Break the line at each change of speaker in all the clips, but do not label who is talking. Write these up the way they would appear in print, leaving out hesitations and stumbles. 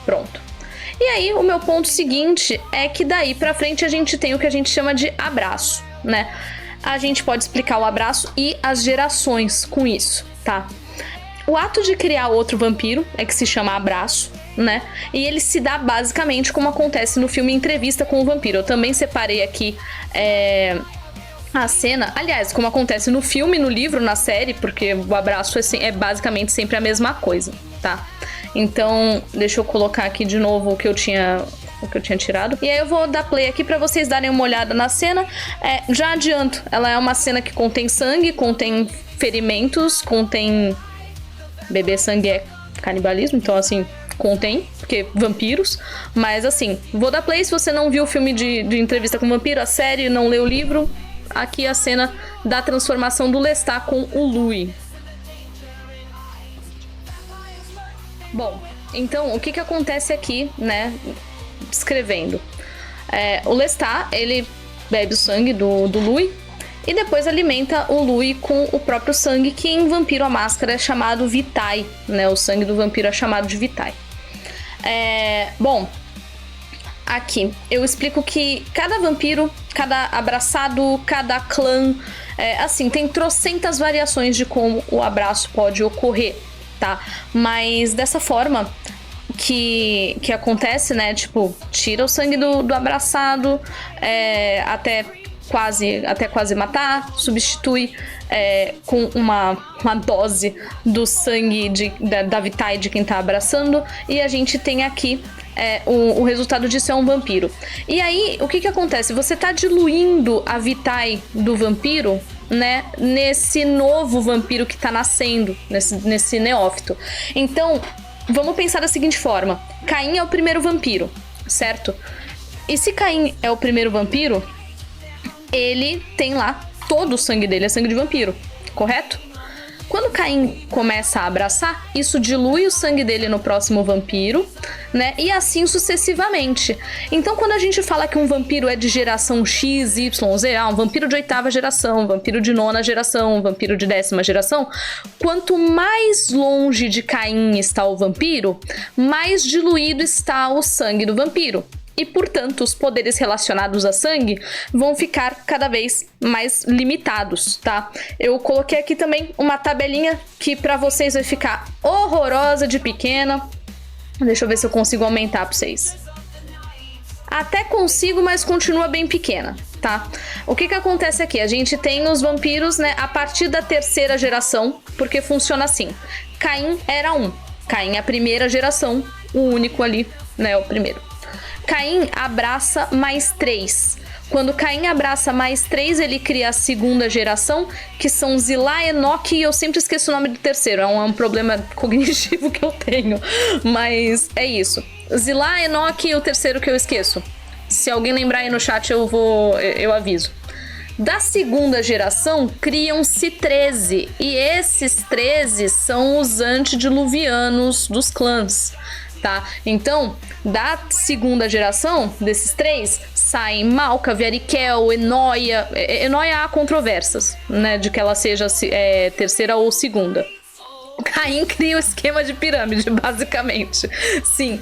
Pronto. E aí, o meu ponto seguinte é que daí pra frente a gente tem o que a gente chama de abraço, né? A gente pode explicar o abraço e as gerações com isso, tá? O ato de criar outro vampiro é que se chama abraço, né? E ele se dá basicamente como acontece no filme Entrevista com o Vampiro. Eu também separei aqui a cena, aliás, como acontece no filme, no livro, na série, porque o abraço é basicamente sempre a mesma coisa, tá? Então, deixa eu colocar aqui de novo o que eu tinha tirado. E aí eu vou dar play aqui pra vocês darem uma olhada na cena. Já adianto, ela é uma cena que contém sangue, contém ferimentos, contém... Beber sangue é canibalismo, então assim, contém, porque vampiros. Mas assim, vou dar play se você não viu o filme de Entrevista com o Vampiro, a série, não leu o livro. Aqui a cena da transformação do Lestat com o Louis. Bom, então, o que acontece aqui, né, descrevendo? O Lestat, ele bebe o sangue do Louis e depois alimenta o Louis com o próprio sangue, que em Vampiro a Máscara é chamado Vitae, né, o sangue do vampiro é chamado de Vitae. Bom, aqui eu explico que cada vampiro, cada abraçado, cada clã, assim, tem trocentas variações de como o abraço pode ocorrer, tá? Mas dessa forma que acontece, né? Tipo, tira o sangue do abraçado até quase matar, substitui com uma dose do sangue da Vitae de quem tá abraçando, e a gente tem aqui o resultado disso é um vampiro. E aí, o que acontece? Você tá diluindo a Vitae do vampiro, né, nesse novo vampiro que tá nascendo, nesse neófito. Então, vamos pensar da seguinte forma: Caim é o primeiro vampiro, certo? E se Caim é o primeiro vampiro, ele tem lá todo o sangue dele, é sangue de vampiro, correto? Quando Caim começa a abraçar, isso dilui o sangue dele no próximo vampiro, né? E assim sucessivamente. Então, quando a gente fala que um vampiro é de geração X, Y, Z, um vampiro de 8ª geração, um vampiro de 9ª geração, um vampiro de 10ª geração, quanto mais longe de Caim está o vampiro, mais diluído está o sangue do vampiro. E, portanto, os poderes relacionados a sangue vão ficar cada vez mais limitados, tá? Eu coloquei aqui também uma tabelinha que pra vocês vai ficar horrorosa de pequena. Deixa eu ver se eu consigo aumentar pra vocês. Até consigo, mas continua bem pequena, tá? O que acontece aqui? A gente tem os vampiros, né, a partir da 3ª geração, porque funciona assim. Caim era um. Caim é a primeira geração, o único ali, né, o primeiro. Caim abraça mais 3. Quando Caim abraça mais 3, ele cria a 2ª geração, que são Zilá, Enoque, e eu sempre esqueço o nome do terceiro. É um problema cognitivo que eu tenho, mas é isso. Zilá, Enoque e o terceiro que eu esqueço. Se alguém lembrar aí no chat, eu aviso. Da 2ª geração, criam-se 13, e esses 13 são os antediluvianos dos clãs. Tá? Então, da 2ª geração, desses 3, saem Malca, Viarikel, Enoia. Enoia há controvérsias, né, de que ela seja 3ª ou 2ª. Caim cria o esquema de pirâmide, basicamente. Sim.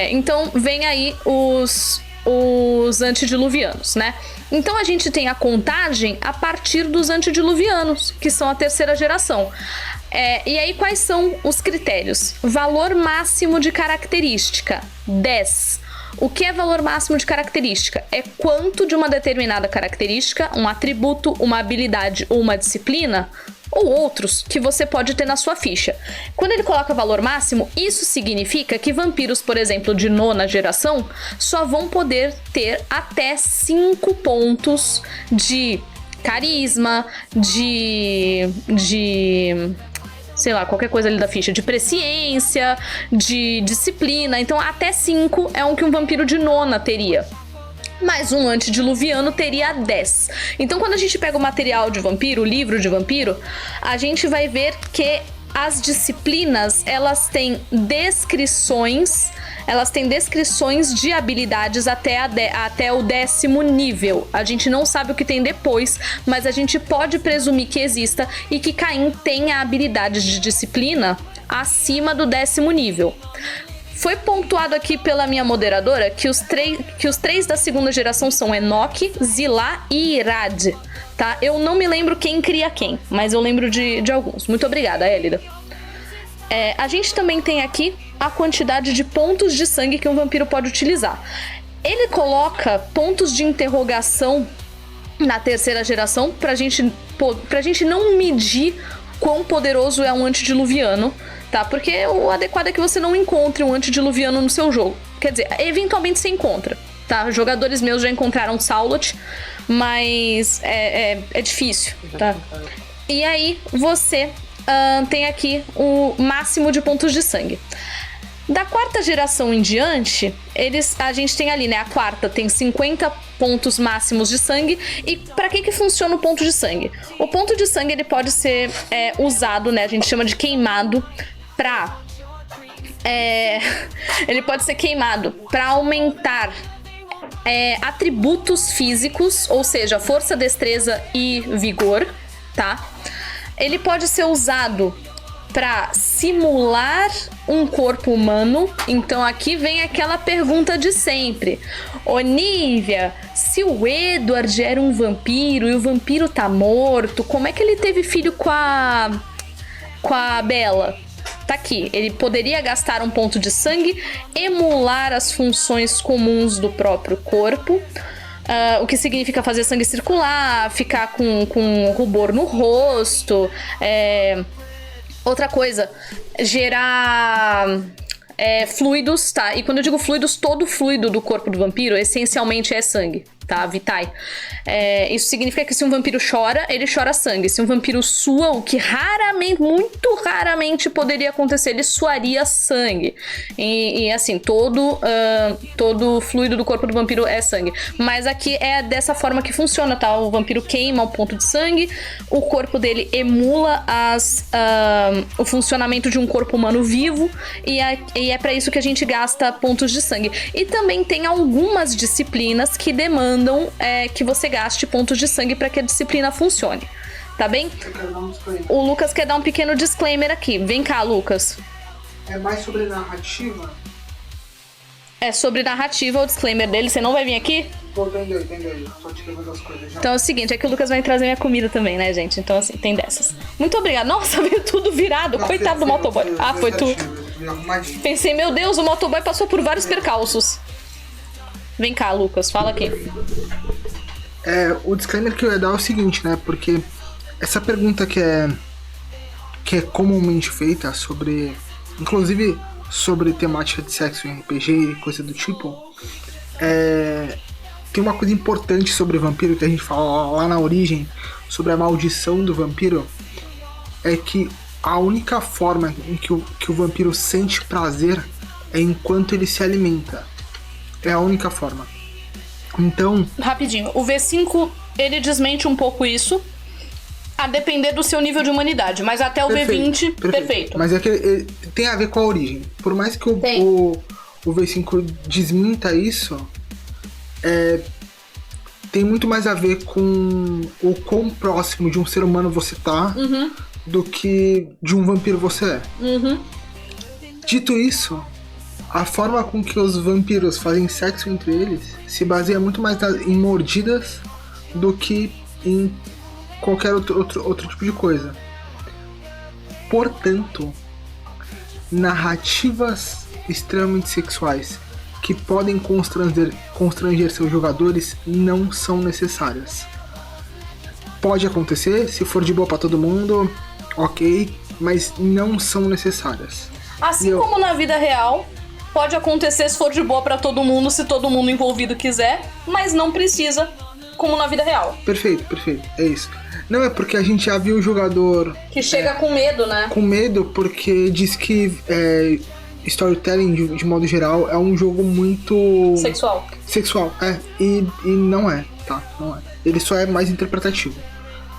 Então, vem aí os antediluvianos, né? Então, a gente tem a contagem a partir dos antediluvianos, que são a 3ª geração. E aí, quais são os critérios? Valor máximo de característica, 10. O que é valor máximo de característica? É quanto de uma determinada característica, um atributo, uma habilidade ou uma disciplina, ou outros, que você pode ter na sua ficha. Quando ele coloca valor máximo, isso significa que vampiros, por exemplo, de 9ª geração, só vão poder ter até 5 pontos de carisma, de sei lá, qualquer coisa ali da ficha, de presciência, de disciplina. Então, até 5 é um que um vampiro de 9ª teria. Mas um antediluviano teria 10. Então, quando a gente pega o material de vampiro, o livro de vampiro, a gente vai ver que as disciplinas, elas têm descrições de habilidades até o 10º nível. A gente não sabe o que tem depois, mas a gente pode presumir que exista e que Caim tenha habilidades de disciplina acima do 10º nível. Foi pontuado aqui pela minha moderadora que os três da segunda geração são Enoch, Zilá e Irad, tá? Eu não me lembro quem cria quem, mas eu lembro de alguns. Muito obrigada, Elida. A gente também tem aqui a quantidade de pontos de sangue que um vampiro pode utilizar. Ele coloca pontos de interrogação na terceira geração pra gente não medir quão poderoso é um antediluviano, tá? Porque o adequado é que você não encontre um antediluviano no seu jogo. Quer dizer, eventualmente você encontra, tá? Jogadores meus já encontraram Saulot, mas é difícil, tá? E aí você tem aqui o máximo de pontos de sangue. Da quarta geração em diante, a gente tem ali, né? A quarta tem 50 pontos máximos de sangue. E pra que funciona o ponto de sangue? O ponto de sangue, ele pode ser usado, né? A gente chama de queimado pra... ele pode ser queimado pra aumentar atributos físicos, ou seja, força, destreza e vigor, tá? Ele pode ser usado para simular um corpo humano. Então aqui vem aquela pergunta de sempre. Ô Nívia, se o Edward era um vampiro e o vampiro tá morto, como é que ele teve filho com a Bella? Tá aqui, ele poderia gastar um ponto de sangue, emular as funções comuns do próprio corpo. O que significa fazer sangue circular, ficar com rubor no rosto. Outra coisa, gerar fluidos, tá? E quando eu digo fluidos, todo fluido do corpo do vampiro essencialmente é sangue, tá? Vitae. Isso significa que se um vampiro chora, ele chora sangue. Se um vampiro sua, o que raramente, muito raramente poderia acontecer, ele suaria sangue. E assim, todo fluido do corpo do vampiro é sangue. Mas aqui é dessa forma que funciona, tá? O vampiro queima o ponto de sangue, o corpo dele emula o funcionamento de um corpo humano vivo, e é pra isso que a gente gasta pontos de sangue. E também tem algumas disciplinas que demandam que você gaste pontos de sangue para que a disciplina funcione, tá bem? O Lucas quer dar um pequeno disclaimer aqui. Vem cá, Lucas.
É mais sobre narrativa?
É sobre narrativa o disclaimer dele. Você não vai vir aqui?
Entendi. Tô te levando as coisas já.
Então é o seguinte, é que o Lucas vai trazer minha comida também, né, gente? Então assim, tem dessas. Muito obrigada. Nossa, veio tudo virado.
Não,
coitado do motoboy. Foi tu. Pensei, meu Deus, o motoboy passou por vários percalços. Vem cá, Lucas, fala aqui.
O disclaimer que eu ia dar é o seguinte, né? Porque essa pergunta que é comumente feita sobre... Inclusive sobre temática de sexo em RPG e coisa do tipo. Tem uma coisa importante sobre vampiro que a gente fala lá na origem, sobre a maldição do vampiro. É que a única forma em que o vampiro sente prazer é enquanto ele se alimenta. É a única forma. Então...
Rapidinho, o V5, ele desmente um pouco isso, a depender do seu nível de humanidade, mas até o V20, perfeito.
Mas é que tem a ver com a origem. Por mais que o V5 desminta isso, tem muito mais a ver com o quão próximo de um ser humano você tá, do que de um vampiro você é. Dito isso, a forma com que os vampiros fazem sexo entre eles se baseia muito mais em mordidas do que em qualquer outro tipo de coisa. Portanto, narrativas extremamente sexuais que podem constranger seus jogadores não são necessárias. Pode acontecer, se for de boa pra todo mundo, ok, mas não são necessárias.
Assim como na vida real, pode acontecer se for de boa pra todo mundo, se todo mundo envolvido quiser, mas não precisa, como na vida real.
Perfeito, é isso. Não é porque a gente já viu o jogador...
Que chega com medo, né?
Com medo, porque diz que storytelling, de modo geral, é um jogo muito... Sexual, e não é, tá? Não é. Ele só é mais interpretativo.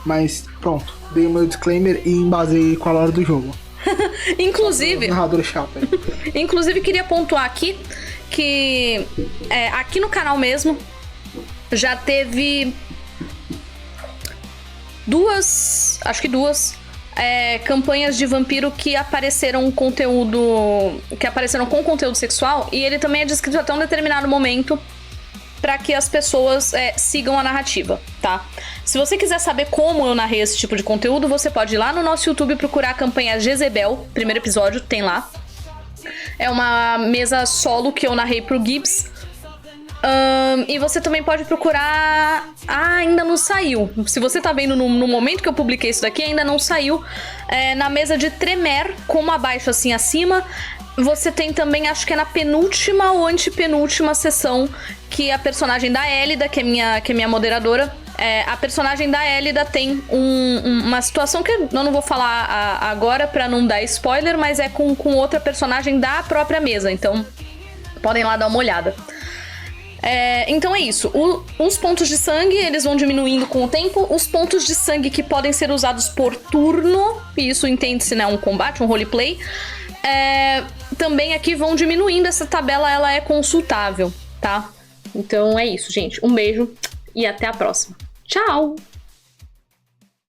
Mas, pronto, dei o meu disclaimer e embasei com a lore do jogo.
Inclusive...
Narrador chato.
Inclusive, queria pontuar aqui que aqui no canal mesmo já teve duas campanhas de vampiro que apareceram com conteúdo sexual, e ele também é descrito até um determinado momento para que as pessoas sigam a narrativa, tá? Se você quiser saber como eu narrei esse tipo de conteúdo, você pode ir lá no nosso YouTube procurar a campanha Jezebel, primeiro episódio, tem lá. É uma mesa solo que eu narrei pro Gibbs. E você também pode procurar... ainda não saiu. Se você tá vendo no momento que eu publiquei isso daqui, ainda não saiu. Na mesa de Tremere, como abaixo assim acima. Você tem também, acho que é na penúltima ou antepenúltima sessão, que a personagem da Elida, que é minha moderadora, a personagem da Elida tem uma situação que eu não vou falar agora pra não dar spoiler, mas é com outra personagem da própria mesa, então podem lá dar uma olhada. Então é isso, os pontos de sangue, eles vão diminuindo com o tempo. Os pontos de sangue que podem ser usados por turno, e isso entende-se, né, um combate, um roleplay, também aqui vão diminuindo. Essa tabela, ela é consultável, tá? Então é isso, gente. Um beijo e até a próxima. Tchau!